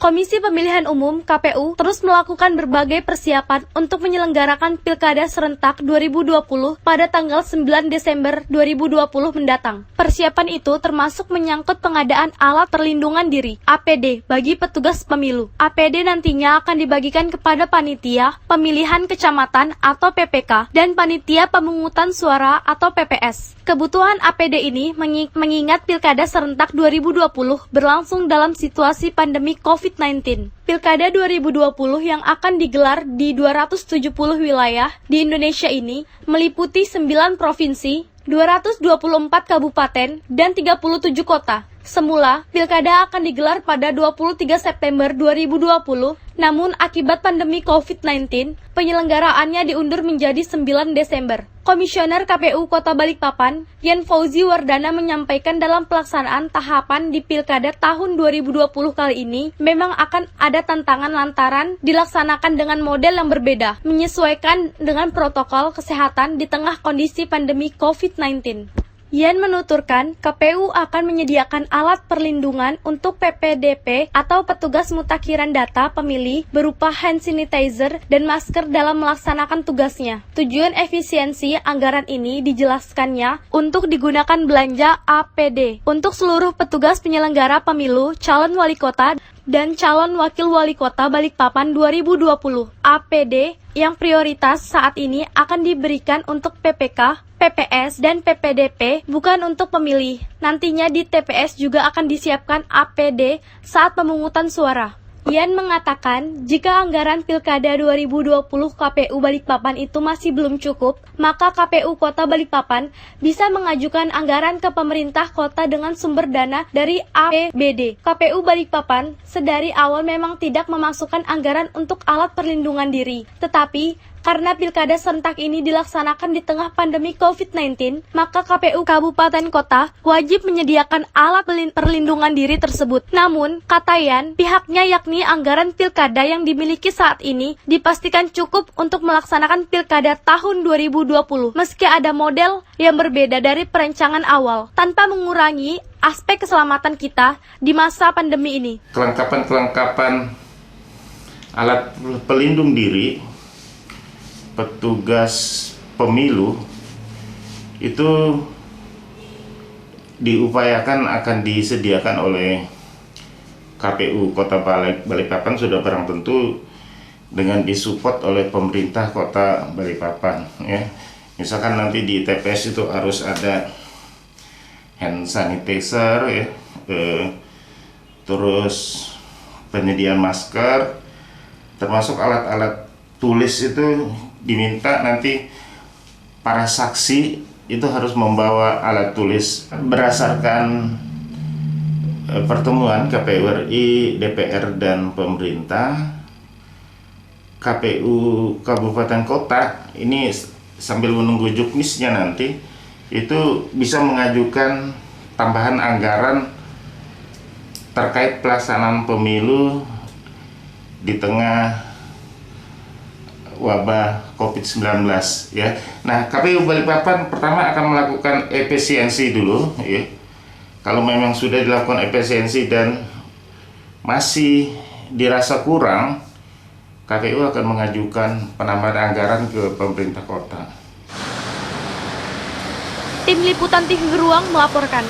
Komisi Pemilihan Umum (KPU) terus melakukan berbagai persiapan untuk menyelenggarakan Pilkada serentak 2020 pada tanggal 9 Desember 2020 mendatang. Persiapan itu termasuk menyangkut pengadaan alat perlindungan diri (APD) bagi petugas pemilu. APD nantinya akan dibagikan kepada panitia pemilihan kecamatan atau PPK dan panitia pemungutan suara atau PPS. Kebutuhan APD ini mengingat Pilkada serentak 2020 berlangsung dalam situasi pandemi COVID-19. Pilkada 2020 yang akan digelar di 270 wilayah di Indonesia ini meliputi 9 provinsi, 224 kabupaten, dan 37 kota. Semula, Pilkada akan digelar pada 23 September 2020, namun akibat pandemi COVID-19, penyelenggaraannya diundur menjadi 9 Desember. Komisioner KPU Kota Balikpapan, Yen Fauzi Wardana menyampaikan dalam pelaksanaan tahapan di Pilkada tahun 2020 kali ini, memang akan ada tantangan lantaran dilaksanakan dengan model yang berbeda, menyesuaikan dengan protokol kesehatan di tengah kondisi pandemi COVID-19. Yen menuturkan, KPU akan menyediakan alat perlindungan untuk PPDP atau petugas mutakhiran data pemilih berupa hand sanitizer dan masker dalam melaksanakan tugasnya. Tujuan efisiensi anggaran ini dijelaskannya untuk digunakan belanja APD untuk seluruh petugas penyelenggara pemilu, calon wali kota, dan calon wakil wali kota Balikpapan 2020. APD yang prioritas saat ini akan diberikan untuk PPK, PPS, dan PPDP, bukan untuk pemilih. Nantinya di TPS juga akan disiapkan APD saat pemungutan suara. Yan mengatakan, jika anggaran Pilkada 2020 KPU Balikpapan itu masih belum cukup, maka KPU Kota Balikpapan bisa mengajukan anggaran ke pemerintah kota dengan sumber dana dari APBD. KPU Balikpapan sedari awal memang tidak memasukkan anggaran untuk alat perlindungan diri, tetapi karena Pilkada serentak ini dilaksanakan di tengah pandemi COVID-19, maka KPU Kabupaten Kota wajib menyediakan alat perlindungan diri tersebut. Namun, kata Yan, pihaknya yakni anggaran Pilkada yang dimiliki saat ini dipastikan cukup untuk melaksanakan Pilkada tahun 2020, meski ada model yang berbeda dari perencanaan awal, tanpa mengurangi aspek keselamatan kita di masa pandemi ini. Kelengkapan alat pelindung diri petugas pemilu itu diupayakan akan disediakan oleh KPU Kota Balikpapan, sudah barang tentu dengan disupport oleh pemerintah Kota Balikpapan, ya. Misalkan nanti di TPS itu harus ada hand sanitizer, ya, terus penyediaan masker, termasuk alat-alat tulis itu diminta nanti para saksi itu harus membawa alat tulis berdasarkan pertemuan KPU RI, DPR, dan pemerintah. KPU Kabupaten Kota ini sambil menunggu juknisnya nanti itu bisa mengajukan tambahan anggaran terkait pelaksanaan pemilu di tengah wabah COVID-19, ya. Nah, KPU Balikpapan pertama akan melakukan efisiensi dulu, ya. Kalau memang sudah dilakukan efisiensi dan masih dirasa kurang, KPU akan mengajukan penambahan anggaran ke pemerintah kota. Tim Liputan TV Beruang melaporkan.